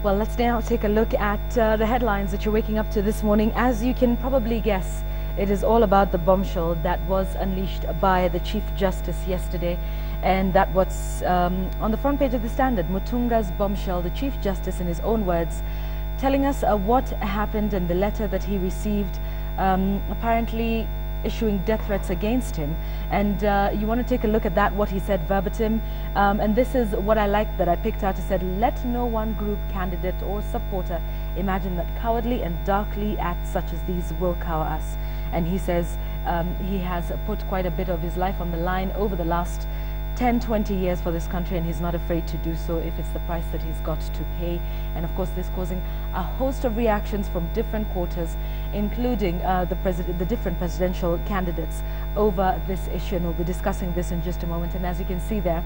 Well, let's now take a look at the headlines that you're waking up to this morning. As you can probably guess, it is all about the bombshell that was unleashed by the Chief Justice yesterday. And that was on the front page of the Standard, Mutunga's bombshell, the Chief Justice in his own words, telling us what happened in the letter that he received, apparently issuing death threats against him. And you want to take a look at that, what he said verbatim. And this is what I liked that I picked out. He said, "Let no one group, candidate or supporter imagine that cowardly and darkly acts such as these will cower us." And he says he has put quite a bit of his life on the line over the last 10-20 years for this country, and he's not afraid to do so if it's the price that he's got to pay. And of course this causing a host of reactions from different quarters, including the different presidential candidates over this issue, and we'll be discussing this in just a moment. And as you can see there,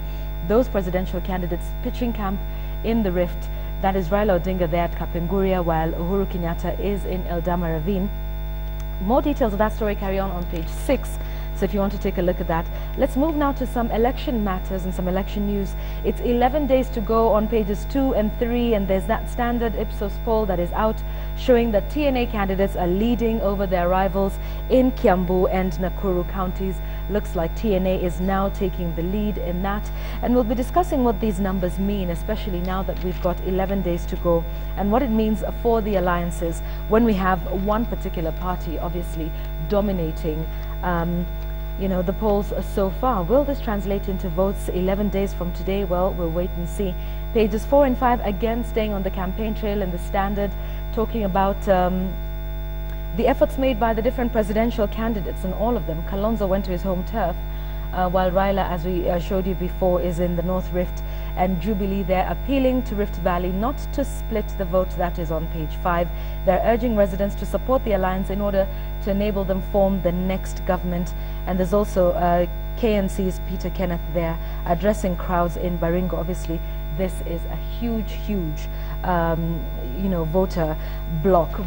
those presidential candidates pitching camp in the rift. That is Raila Odinga there at Kapenguria, while Uhuru Kenyatta is in Eldama Ravine. More details of that story carry on page 6. So if you want to take a look at that, let's move now to some election matters and some election news. It's 11 days to go on pages 2 and 3, and there's that standard Ipsos poll that is out showing that TNA candidates are leading over their rivals in Kiambu and Nakuru counties. Looks like TNA is now taking the lead in that, and we'll be discussing what these numbers mean, especially now that we've got 11 days to go, and what it means for the alliances when we have one particular party obviously dominating the polls so far. Will this translate into votes 11 days from today? Well, we'll wait and see. Pages 4 and 5 again staying on the campaign trail in the Standard, talking about the efforts made by the different presidential candidates, and all of them. Kalonzo went to his home turf, while Raila, as we showed you before, is in the North Rift, and Jubilee there appealing to Rift Valley not to split the vote. That is on page 5. They're urging residents to support the alliance in order to enable them form the next government. And there's also KNC's Peter Kenneth there addressing crowds in Baringo. Obviously, this is a huge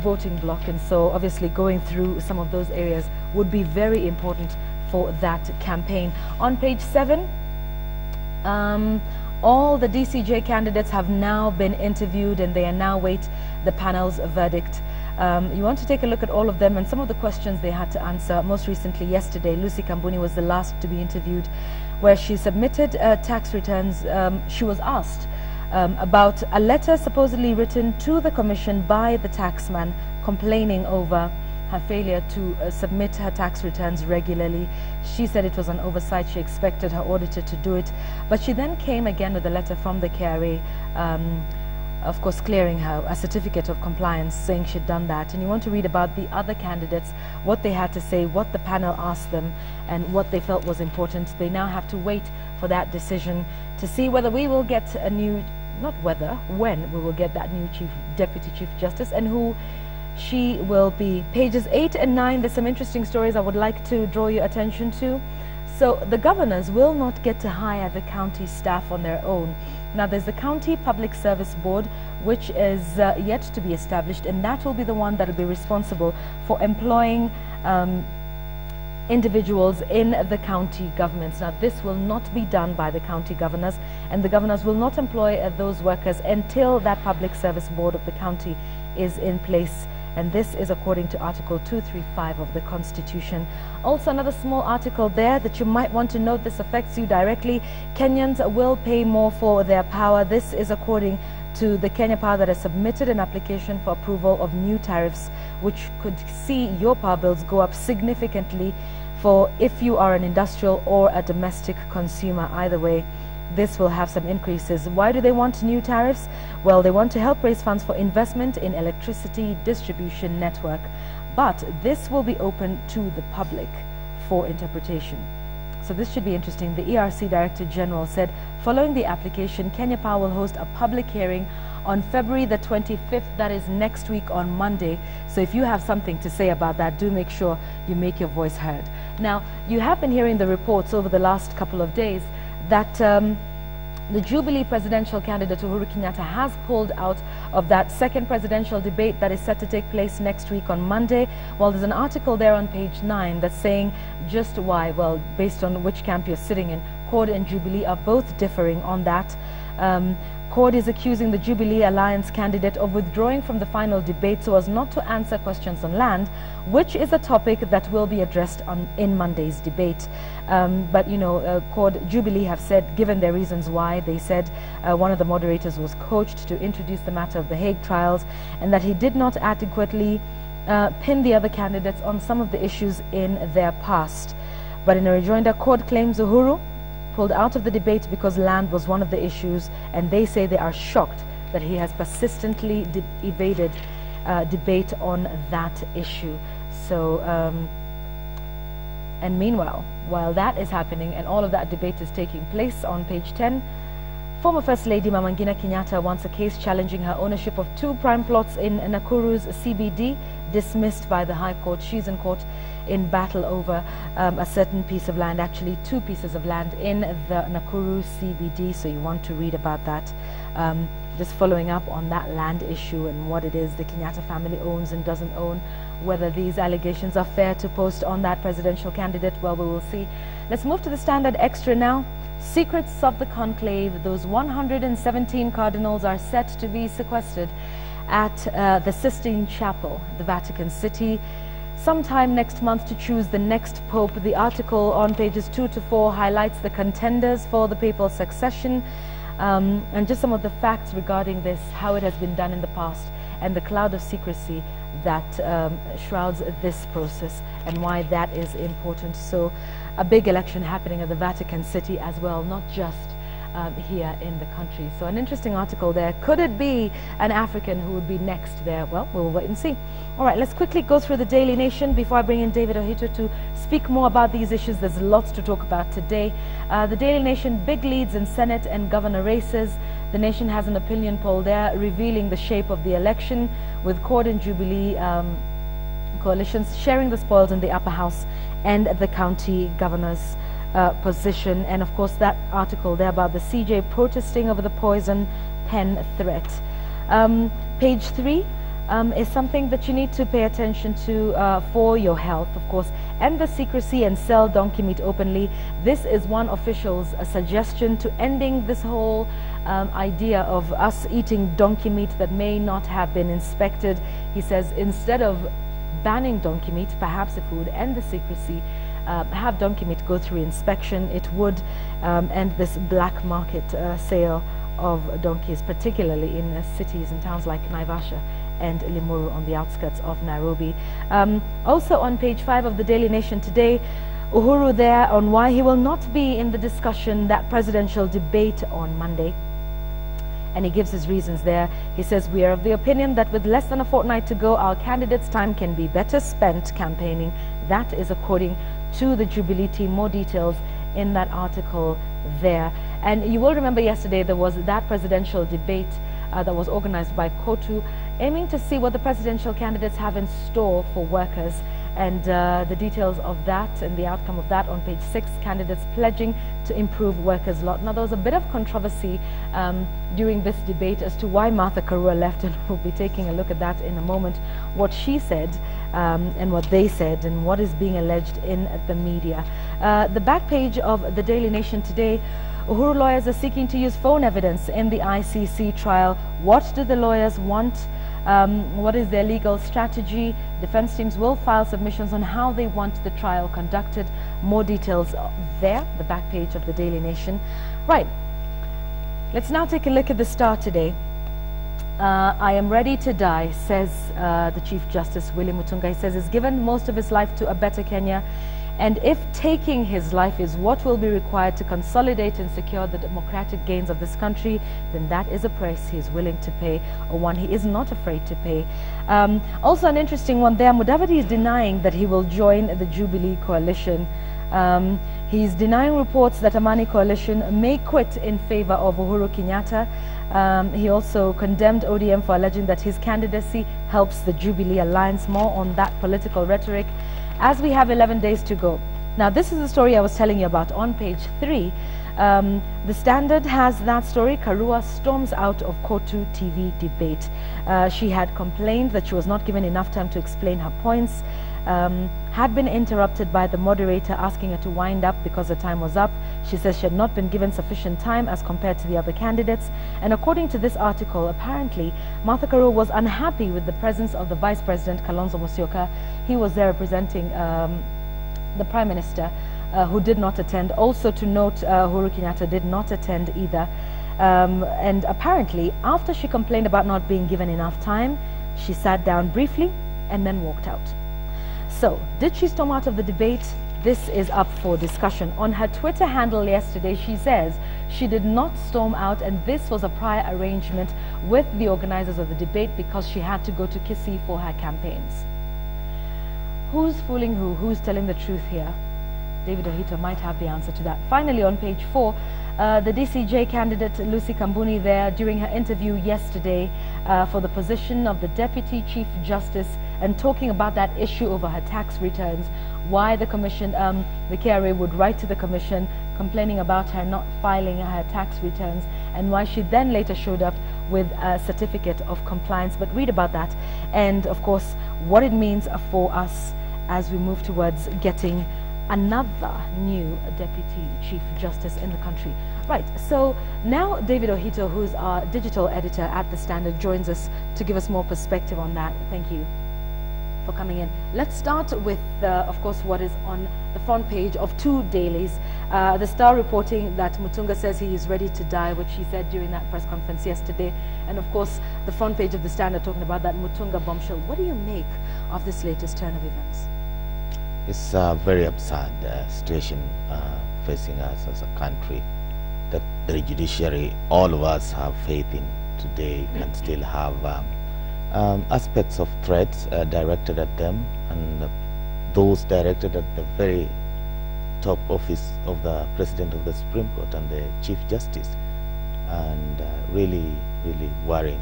voting block, and so obviously going through some of those areas would be very important for that campaign. On page 7, all the DCJ candidates have now been interviewed, and they are now wait the panel's verdict. You want to take a look at all of them and some of the questions they had to answer. Most recently, yesterday, Lucy Kambuni was the last to be interviewed, where she submitted tax returns. She was asked about a letter supposedly written to the commission by the taxman complaining over her failure to submit her tax returns regularly. She said it was an oversight. She expected her auditor to do it, but she then came again with a letter from the KRA, of course clearing her a certificate of compliance, saying she'd done that. And you want to read about the other candidates, what they had to say, what the panel asked them, and what they felt was important. They now have to wait for that decision to see whether we will get a new, not whether, when we will get that new Deputy Chief Justice, and who she will be. Pages 8 and 9, there's some interesting stories I would like to draw your attention to. So the governors will not get to hire the county staff on their own. Now there's the County Public Service Board, which is yet to be established, and that will be the one that will be responsible for employing individuals in the county governments. Now this will not be done by the county governors, and the governors will not employ those workers until that Public Service Board of the county is in place. And this is according to Article 235 of the Constitution. Also, another small article there that you might want to note, this affects you directly. Kenyans will pay more for their power. This is according to the Kenya Power that has submitted an application for approval of new tariffs, which could see your power bills go up significantly for if you are an industrial or a domestic consumer. Either way, this will have some increases. Why do they want new tariffs? Well, they want to help raise funds for investment in electricity distribution network, but this will be open to the public for interpretation. So this should be interesting. The ERC Director General said, following the application, Kenya Power will host a public hearing on February the 25th, that is next week on Monday. So if you have something to say about that, do make sure you make your voice heard. Now, you have been hearing the reports over the last couple of days that the Jubilee presidential candidate Uhuru Kenyatta has pulled out of that second presidential debate that is set to take place next week on Monday. Well, there's an article there on page 9 that's saying just why. Well, based on which camp you're sitting in, CORD and Jubilee are both differing on that. CORD is accusing the Jubilee Alliance candidate of withdrawing from the final debate so as not to answer questions on land, which is a topic that will be addressed in Monday's debate. But, you know, CORD Jubilee have said, given their reasons why, they said one of the moderators was coached to introduce the matter of the Hague trials and that he did not adequately pin the other candidates on some of the issues in their past. But in a rejoinder, CORD claims Uhuru pulled out of the debate because land was one of the issues, and they say they are shocked that he has persistently evaded debate on that issue. So, and meanwhile, while that is happening and all of that debate is taking place, on page 10, former First Lady Mama Ngina Kenyatta wants a case challenging her ownership of 2 prime plots in Nakuru's CBD dismissed by the High Court. She's in court in battle over a certain piece of land, actually 2 pieces of land in the Nakuru CBD, so you want to read about that. Just following up on that land issue and what it is the Kenyatta family owns and doesn't own, whether these allegations are fair to post on that presidential candidate, well, we will see. Let's move to the Standard Extra now. Secrets of the conclave. Those 117 cardinals are set to be sequestered at the Sistine Chapel, the Vatican City, sometime next month to choose the next pope. The article on pages 2 to 4 highlights the contenders for the papal succession and just some of the facts regarding this, how it has been done in the past, and the cloud of secrecy that shrouds this process and why that is important. So a big election happening at the Vatican City as well, not just here in the country. So an interesting article there. Could it be an African who would be next there? Well, we'll wait and see. All right, let's quickly go through the Daily Nation before I bring in David Ohito to speak more about these issues. There's lots to talk about today. The Daily Nation, big leads in Senate and governor races. The Nation has an opinion poll there revealing the shape of the election, with CORD and Jubilee coalitions sharing the spoils in the upper house and the county governors position. And of course that article there about the CJ protesting over the poison pen threat. Page 3 is something that you need to pay attention to for your health, of course. End the secrecy and sell donkey meat openly. This is one official's suggestion to ending this whole idea of us eating donkey meat that may not have been inspected. He says instead of banning donkey meat, perhaps if we would end the secrecy, have donkey meat go through inspection, it would end this black market sale of donkeys, particularly in cities and towns like Naivasha and Limuru on the outskirts of Nairobi. Also on page 5 of the Daily Nation today, Uhuru there on why he will not be in the discussion, that presidential debate on Monday. And he gives his reasons there. He says, we are of the opinion that with less than a fortnight to go, our candidates' time can be better spent campaigning. That is according to the Jubilee team. More details in that article there. And you will remember yesterday there was that presidential debate that was organized by COTU, aiming to see what the presidential candidates have in store for workers. And the details of that and the outcome of that on page 6, candidates pledging to improve workers' lot. Now, there was a bit of controversy during this debate as to why Martha Karua left, and we'll be taking a look at that in a moment, what she said and what they said and what is being alleged in the media. The back page of the Daily Nation today, Uhuru lawyers are seeking to use phone evidence in the ICC trial. What do the lawyers want? What is their legal strategy? Defense teams will file submissions on how they want the trial conducted. More details there, the back page of the Daily Nation. Right, let's now take a look at the Star today. I am ready to die, says the Chief Justice Willie Mutunga. He says he's given most of his life to a better Kenya, and if taking his life is what will be required to consolidate and secure the democratic gains of this country, then that is a price he is willing to pay, or one he is not afraid to pay. Also an interesting one there, Mudavadi is denying that he will join the Jubilee coalition. He's denying reports that Amani coalition may quit in favor of Uhuru Kenyatta. He also condemned ODM for alleging that his candidacy helps the Jubilee Alliance. More on that political rhetoric as we have 11 days to go Now, this is the story I was telling you about on page 3. The Standard has that story. Karua storms out of Kotu TV debate. She had complained that she was not given enough time to explain her points, had been interrupted by the moderator asking her to wind up because the time was up. She says she had not been given sufficient time as compared to the other candidates. And according to this article, apparently, Martha Karua was unhappy with the presence of the Vice President, Kalonzo Musyoka. He was there representing the Prime Minister, who did not attend. Also to note, Uhuru Kenyatta did not attend either. And apparently, after she complained about not being given enough time, she sat down briefly and then walked out. So, did she storm out of the debate? This is up for discussion. On her Twitter handle yesterday, she says she did not storm out, and this was a prior arrangement with the organizers of the debate because she had to go to Kisii for her campaigns. Who's fooling who? Who's telling the truth here? David Ohito might have the answer to that. Finally, on page 4, the DCJ candidate Lucy Kambuni there during her interview yesterday for the position of the Deputy Chief Justice, and talking about that issue over her tax returns, why the commission, the KRA would write to the commission complaining about her not filing her tax returns, and why she then later showed up with a certificate of compliance. But read about that, and of course what it means for us as we move towards getting another new Deputy Chief Justice in the country. Right, so now David Ohito, who's our digital editor at The Standard, joins us to give us more perspective on that. Thank you for coming in. Let's start with, of course, what is on the front page of 2 dailies. The Star reporting that Mutunga says he is ready to die, which he said during that press conference yesterday. And of course, the front page of The Standard talking about that Mutunga bombshell. What do you make of this latest turn of events? It's a very absurd situation facing us as a country, that the judiciary, all of us have faith in today, can still have aspects of threats directed at them, and those directed at the very top office of the President of the Supreme Court and the Chief Justice, and really worrying.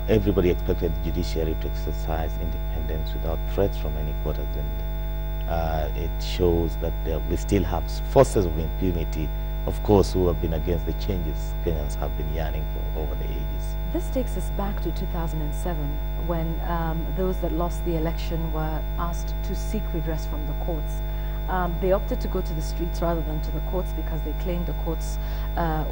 Everybody expected the judiciary to exercise independence without threats from any quarters, and it shows that we still have forces of impunity, of course, who have been against the changes Kenyans have been yearning for over the ages. This takes us back to 2007, when those that lost the election were asked to seek redress from the courts. They opted to go to the streets rather than to the courts because they claimed the courts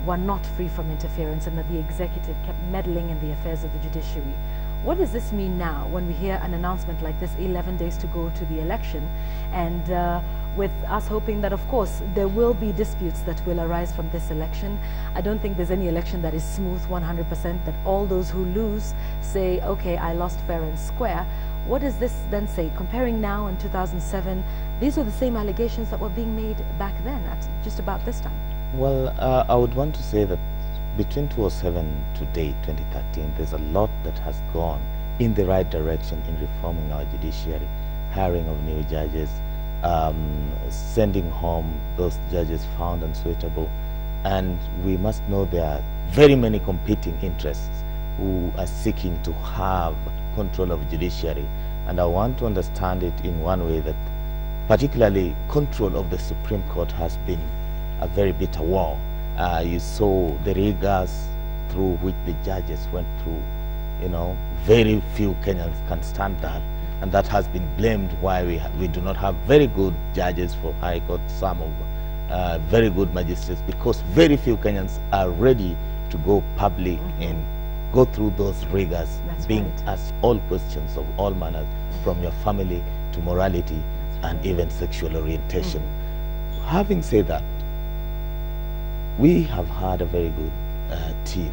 were not free from interference and that the executive kept meddling in the affairs of the judiciary. What does this mean now when we hear an announcement like this, 11 days to go to the election, and with us hoping that, of course, there will be disputes that will arise from this election? I don't think there's any election that is smooth 100%, that all those who lose say, okay, I lost fair and square. What does this then say? Comparing now and 2007, these were the same allegations that were being made back then at just about this time. Well, I would want to say that between 2007 to date, 2013, there's a lot that has gone in the right direction in reforming our judiciary, hiring of new judges, sending home those judges found unsuitable. And we must know there are very many competing interests who are seeking to have control of judiciary. And I want to understand it in one way, that particularly control of the Supreme Court has been a very bitter war. You saw the rigors through which the judges went through. You know, very few Kenyans can stand that, and that has been blamed why we do not have very good judges for High Court, some of very good magistrates, because very few Kenyans are ready to go public and go through those rigors. That's being right. asked all questions of all manners, from your family to morality and even sexual orientation. Having said that, we have had a very good team,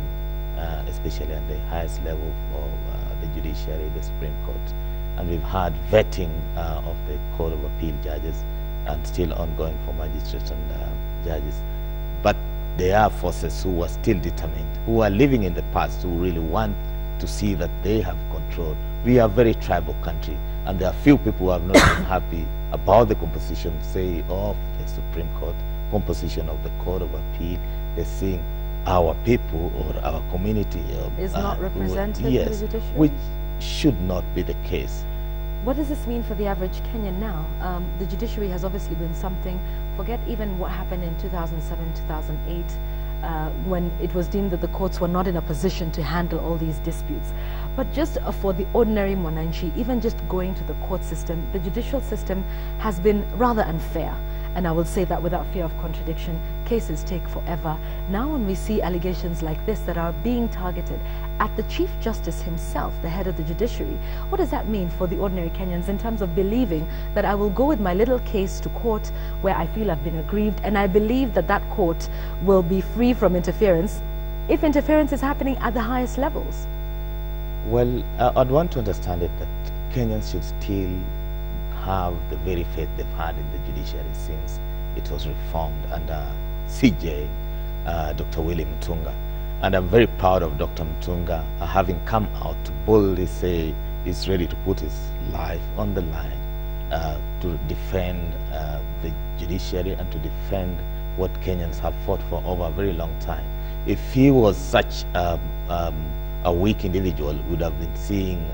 especially at the highest level of the judiciary, the Supreme Court, and we've had vetting of the Court of Appeal judges, and still ongoing for magistrates and judges. But there are forces who are still determined, who are living in the past, who really want to see that they have control. We are a very tribal country, and there are few people who have not been happy about the composition, say, of the Supreme Court, composition of the Court of Appeal. They're seeing our people or our community is not represented yes, in the judiciary? which should not be the case. What does this mean for the average Kenyan now? The judiciary has obviously been something. Forget even what happened in 2007, 2008, when it was deemed that the courts were not in a position to handle all these disputes. But just for the ordinary Mwananchi, even just going to the court system, the judicial system has been rather unfair. And I will say that without fear of contradiction. Cases take forever. Now when we see allegations like this that are being targeted at the Chief Justice himself, the head of the judiciary, what does that mean for the ordinary Kenyans in terms of believing that I will go with my little case to court where I feel I've been aggrieved, and I believe that that court will be free from interference if interference is happening at the highest levels? Well, I'd want to understand it that Kenyans should still have the very faith they've had in the judiciary since it was reformed under CJ, Dr. Willie Mutunga. And I'm very proud of Dr. Mutunga having come out to boldly say he's ready to put his life on the line to defend the judiciary and to defend what Kenyans have fought for over a very long time. If he was such a weak individual, we would have been seeing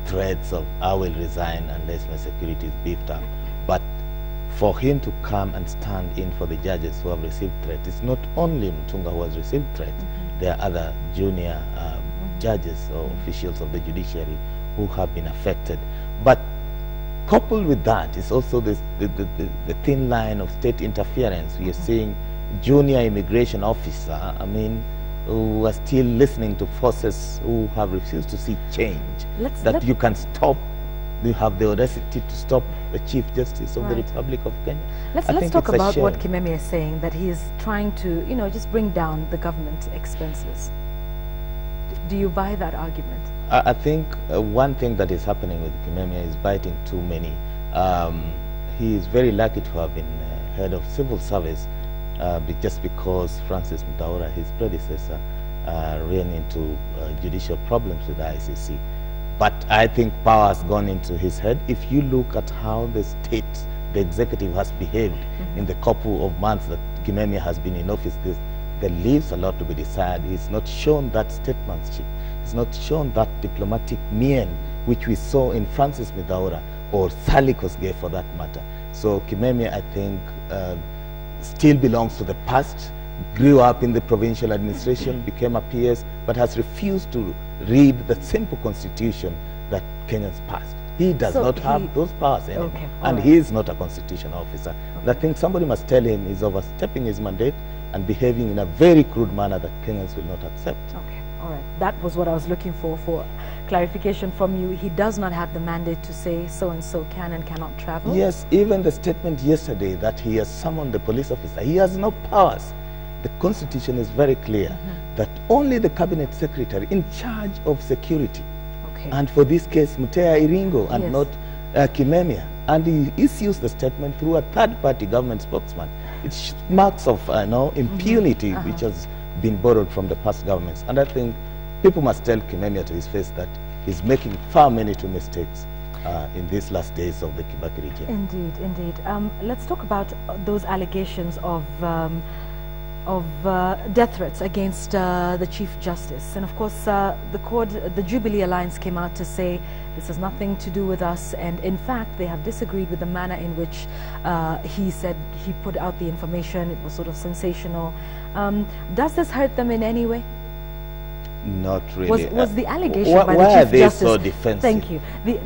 threats of I will resign unless my security is beefed up. But for him to come and stand in for the judges who have received threats, it's not only Mutunga who has received threats, there are other junior judges or officials of the judiciary who have been affected. But coupled with that is also the thin line of state interference. We are seeing junior immigration officer, who are still listening to forces who have refused to see change. You can stop, you have the audacity to stop the Chief Justice of the Republic of Kenya. Let's talk about what Kimemia is saying, that he is trying to, just bring down the government expenses. Do you buy that argument? I think one thing that is happening with Kimemia is biting too many. He is very lucky to have been head of civil service just because Francis Mutaura, his predecessor, ran into judicial problems with the ICC. But I think power has gone into his head. If you look at how the state, the executive has behaved in the couple of months that Kimemia has been in office, there leaves a lot to be desired. He's not shown that statesmanship. He's not shown that diplomatic mien which we saw in Francis Mutaura or Sally Kosgei for that matter. So Kimemia, I think, still belongs to the past, grew up in the provincial administration, became a PS, but has refused to read the simple constitution that Kenyans passed. He does not have those powers anymore, and he is not a constitutional officer. I think somebody must tell him he's overstepping his mandate and behaving in a very crude manner that Kenyans will not accept. Okay, all right. That was what I was looking for clarification from you. He does not have the mandate to say so-and-so can and cannot travel? Yes, even the statement yesterday that he has summoned the police officer, he has no powers. The constitution is very clear that only the cabinet secretary in charge of security, and for this case, Mutea Iringo and not Kimemia, and he issues the statement through a third-party government spokesman. It's marks of impunity which has been borrowed from the past governments. And I think people must tell Kimemia to his face that he's making far many too mistakes in these last days of the Kibaki regime. Indeed, indeed. Let's talk about those allegations of death threats against the Chief Justice. And of course, the Jubilee Alliance came out to say this has nothing to do with us, and in fact they have disagreed with the manner in which he said he put out the information. It was sort of sensational. Does this hurt them in any way? Not really. Was the allegation by the Chief Why are they Justice, so defensive? Thank you.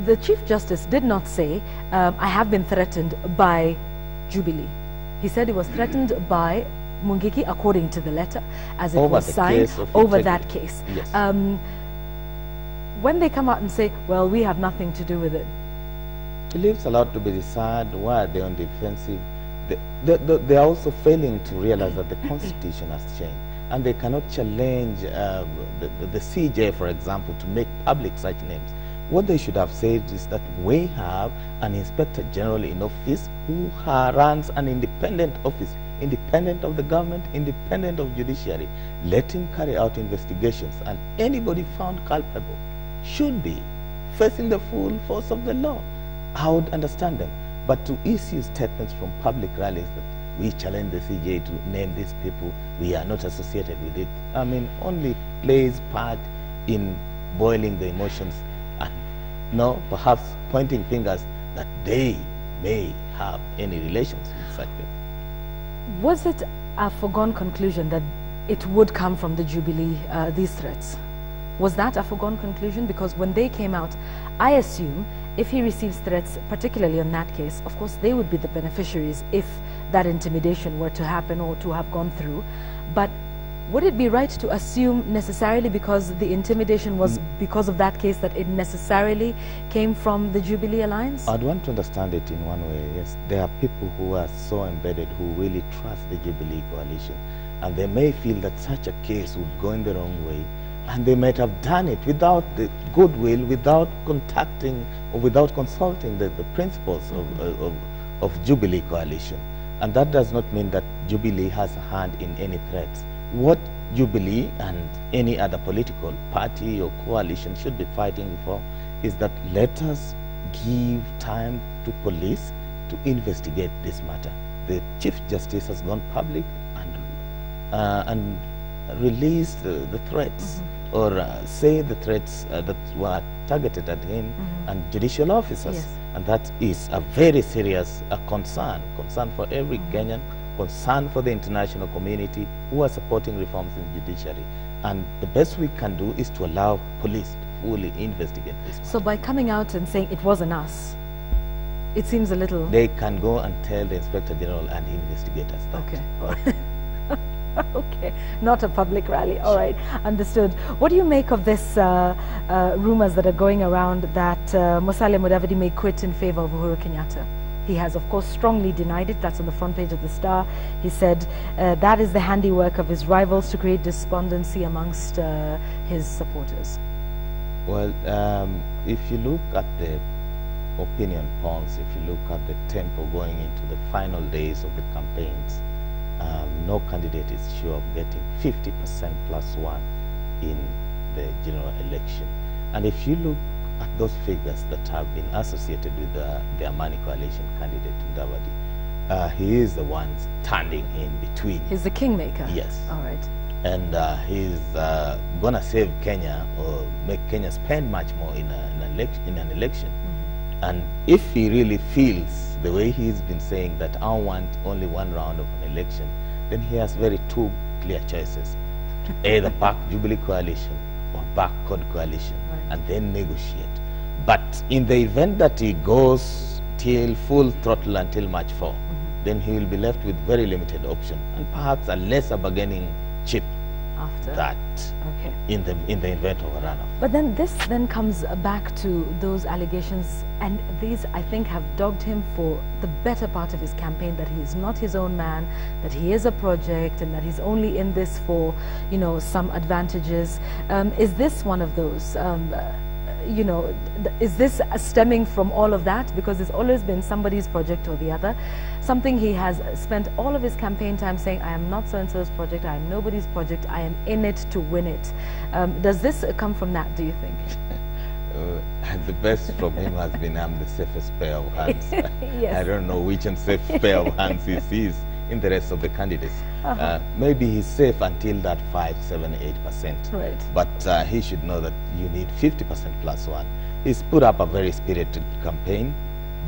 The Chief Justice did not say, I have been threatened by Jubilee. He said he was threatened by Mungiki, according to the letter, as it was signed, over that case. Yes. When they come out and say, well, we have nothing to do with it. It leaves a lot to be desired. Why are they on defensive? They are also failing to realize that the constitution has changed, and they cannot challenge the CJ, for example, to make public such names. What they should have said is that we have an Inspector General in office who runs an independent office, independent of the government, independent of judiciary. Let him carry out investigations, and anybody found culpable should be facing the full force of the law. I would understand them. But to issue statements from public rallies that we challenge the CJ to name these people, we are not associated with it, only plays part in boiling the emotions and no, perhaps pointing fingers that they may have any relations with such people. Was it a foregone conclusion that it would come from the Jubilee, these threats? Was that a foregone conclusion? Because when they came out, I assume if he receives threats, particularly in that case, of course they would be the beneficiaries if that intimidation were to happen or to have gone through. But would it be right to assume necessarily because the intimidation was because of that case that it necessarily came from the Jubilee Alliance? I'd want to understand it in one way, yes. There are people who are so embedded who really trust the Jubilee coalition, and they may feel that such a case would go in the wrong way, and they might have done it without the goodwill, without contacting or without consulting the principles of Jubilee coalition. And that does not mean that Jubilee has a hand in any threats. What Jubilee and any other political party or coalition should be fighting for is that let us give time to police to investigate this matter. The Chief Justice has gone public and released the threats or say the threats that were targeted at him and judicial officers. Yes. And that is a very serious concern for every Kenyan, concern for the international community who are supporting reforms in the judiciary. And the best we can do is to allow police to fully investigate this matter. So by coming out and saying it wasn't us, it seems a little... They can go and tell the Inspector General and investigators that. Okay. Okay, not a public rally. All right, understood. What do you make of this rumors that are going around that Musalia Mudavadi may quit in favor of Uhuru Kenyatta? He has, of course, strongly denied it. That's on the front page of the Star. He said that is the handiwork of his rivals to create despondency amongst his supporters. Well, if you look at the opinion polls, if you look at the tempo going into the final days of the campaigns, no candidate is sure of getting 50% plus one in the general election. And if you look at those figures that have been associated with the Amani coalition candidate, Mudavadi, he is the one standing in between. He's the kingmaker? Yes. All right. And he's going to save Kenya or make Kenya spend much more in an election. And if he really feels the way he's been saying that I want only one round of an election, then he has very two clear choices. Either back Jubilee coalition or back CORD coalition, and then negotiate. But in the event that he goes till full throttle until March 4, then he will be left with very limited option and perhaps a lesser bargaining chip after that in the event of a runoff. But then this then comes back to those allegations, and these I think have dogged him for the better part of his campaign, that he is not his own man, that he is a project, and that he's only in this for, you know, some advantages. Is this one of those? You know, is this stemming from all of that? Because it's always been somebody's project or the other. Something he has spent all of his campaign time saying, I am not so-and-so's project, I am nobody's project, I am in it to win it. Does this come from that, do you think? The best from him has been, I'm the safest pair of hands. Yes. I don't know which unsafe pair of hands he sees in the rest of the candidates. Maybe he's safe until that 5, 7, 8%. Right. But he should know that you need 50% plus one. He's put up a very spirited campaign,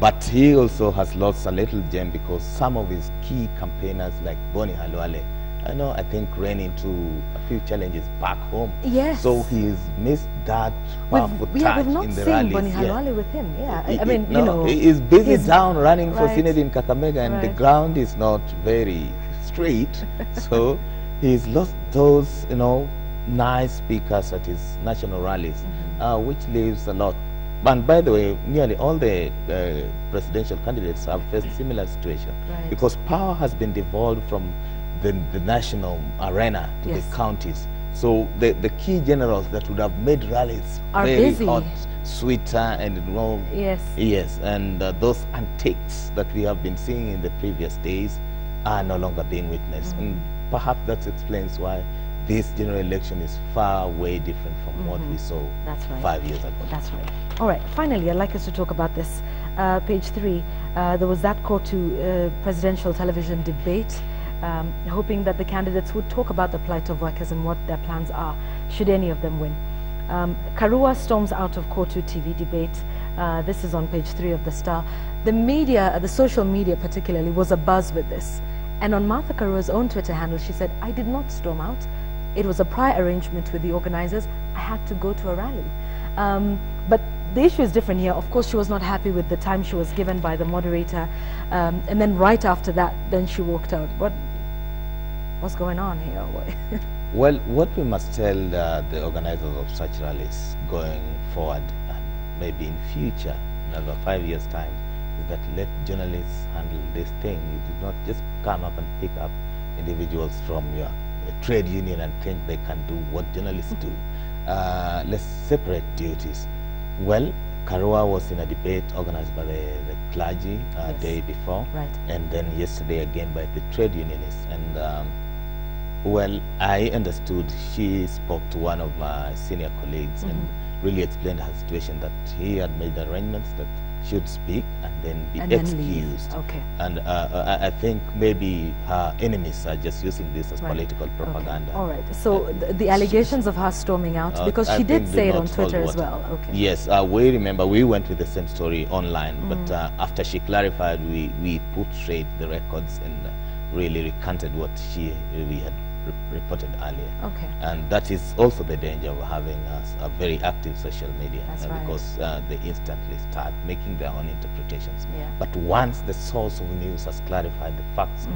but he also has lost a little gem because some of his key campaigners like Boni Halwale, I think ran into a few challenges back home. Yes. So he's missed that powerful touch in the rallies. We've not seen Boni Halwale with him. Yeah. I mean, no, you know. He's busy down running for right. Senate in Kakamega, and the ground is not very straight. So he's lost those, nice speakers at his national rallies, which leaves a lot. And by the way, nearly all the presidential candidates have faced similar situation, because power has been devolved from the national arena to the counties. So the key generals that would have made rallies are very busy. hot, sweeter, and yes, and those antics that we have been seeing in the previous days are no longer being witnessed. And perhaps that explains why this general election is far way different from what we saw 5 years ago. That's right. All right, finally, I'd like us to talk about this. Page 3, there was that call to presidential television debate, hoping that the candidates would talk about the plight of workers and what their plans are, should any of them win. Karua storms out of Kotu TV debate. This is on page 3 of the Star. The media, the social media particularly, was abuzz with this. And on Martha Karua's own Twitter handle, she said, "I did not storm out. It was a prior arrangement with the organizers. I had to go to a rally." But the issue is different here. Of course, she was not happy with the time she was given by the moderator. And then right after that, then she walked out. What's going on here? Well, what we must tell the organizers of such rallies going forward and maybe in future, another 5 years' time, is that let journalists handle this thing. You do not just come up and pick up individuals from your trade union and think they can do what journalists do. Let's separate duties. Well, Karua was in a debate organized by the clergy Yes. day before, Right. and then yesterday again by the trade unionists. And well, I understood she spoke to one of my senior colleagues and really explained her situation, that he had made arrangements that she would speak and then be And then excused. leave. Okay. And I think maybe her enemies are just using this as Right. political propaganda. Okay. All right. So the allegations of her storming out, because I she did think say do it on not hold Twitter as water. well. Okay. Yes, we remember we went with the same story online, but after she clarified, we put straight the records and really recanted what we had reported earlier. Okay. And that is also the danger of having a very active social media, That's right. because they instantly start making their own interpretations. Yeah. But once the source of news has clarified the facts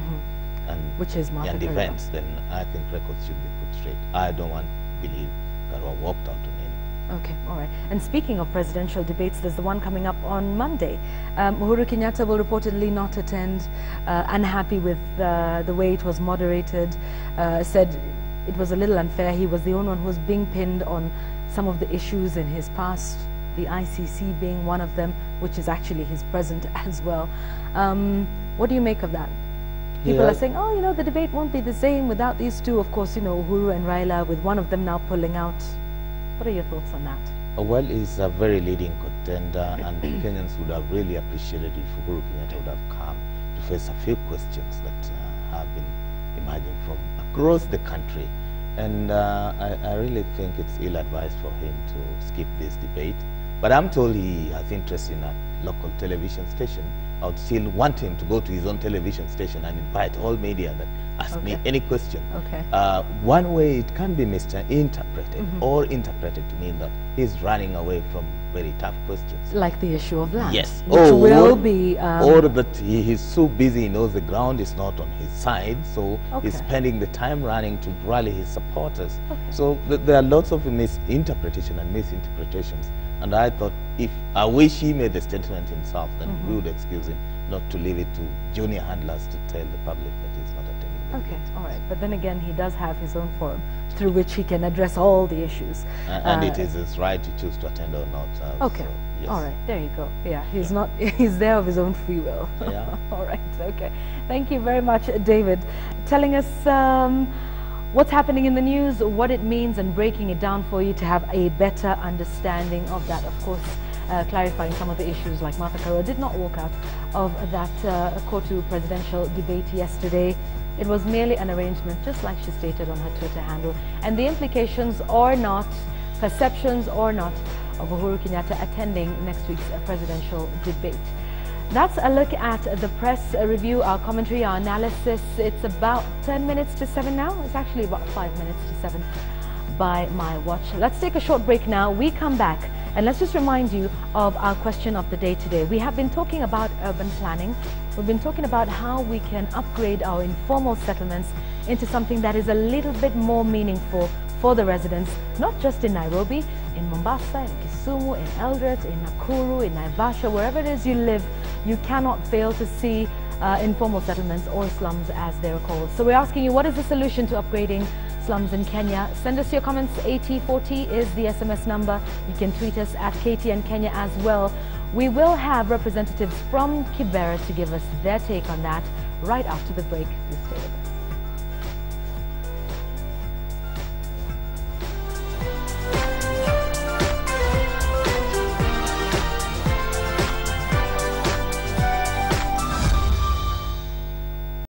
and, Which is Martha and Karua. events, then I think records should be put straight. I don't want to believe Karua walked out on anyone. Okay, all right. And speaking of presidential debates, there's the one coming up on Monday. Uhuru Kenyatta will reportedly not attend, unhappy with the way it was moderated, said it was a little unfair. He was the only one who was being pinned on some of the issues in his past, the ICC being one of them, which is actually his present as well. What do you make of that? People Yeah. are saying, oh, you know, the debate won't be the same without these two. Of course, you know, Uhuru and Raila, with one of them now pulling out. What are your thoughts on that? Well, he's a very leading contender, and the Kenyans would have really appreciated if Uhuru Kenyatta would have come to face a few questions that have been emerging from across the country. And I really think it's ill-advised for him to skip this debate. But I'm told he has interest in a local television station. I would still want him to go to his own television station and invite all media that ask me any question. Okay. One way it can be misinterpreted or interpreted to mean that he's running away from very tough questions. Like the issue of land. Yes. Which will be... or that he's so busy, he knows the ground is not on his side, so he's spending the time running to rally his supporters. Okay. So there are lots of misinterpretation and misinterpretations. And I thought, I wish he made the statement himself, then we would excuse him, not to leave it to junior handlers to tell the public that he's not attending the Okay, debate. all right. But then again, he does have his own forum through which he can address all the issues. And it is his right to choose to attend or not. Okay. So, yes. All right. There you go. Yeah, he's not. He's there of his own free will. Yeah. All right. Okay. Thank you very much, David, telling us what's happening in the news, what it means, and breaking it down for you to have a better understanding of that. Of course, clarifying some of the issues, like Martha Karua did not walk out of that Kotu presidential debate yesterday. It was merely an arrangement, just like she stated on her Twitter handle. And the implications or not, perceptions or not, of Uhuru Kenyatta attending next week's presidential debate. That's a look at the press review, our commentary, our analysis. It's about 10 minutes to 7 now. It's actually about 5 minutes to 7 by my watch. Let's take a short break now. We come back and let's just remind you of our question of the day today. We have been talking about urban planning. We've been talking about how we can upgrade our informal settlements into something that is a little bit more meaningful for the residents, not just in Nairobi, in Mombasa, in Kisumu, in Eldoret, in Nakuru, in Naivasha, wherever it is you live, you cannot fail to see informal settlements or slums as they're called. So we're asking you, what is the solution to upgrading slums in Kenya? Send us your comments. AT40 is the SMS number. You can tweet us at KTN Kenya as well. We will have representatives from Kibera to give us their take on that right after the break. Please stay with us.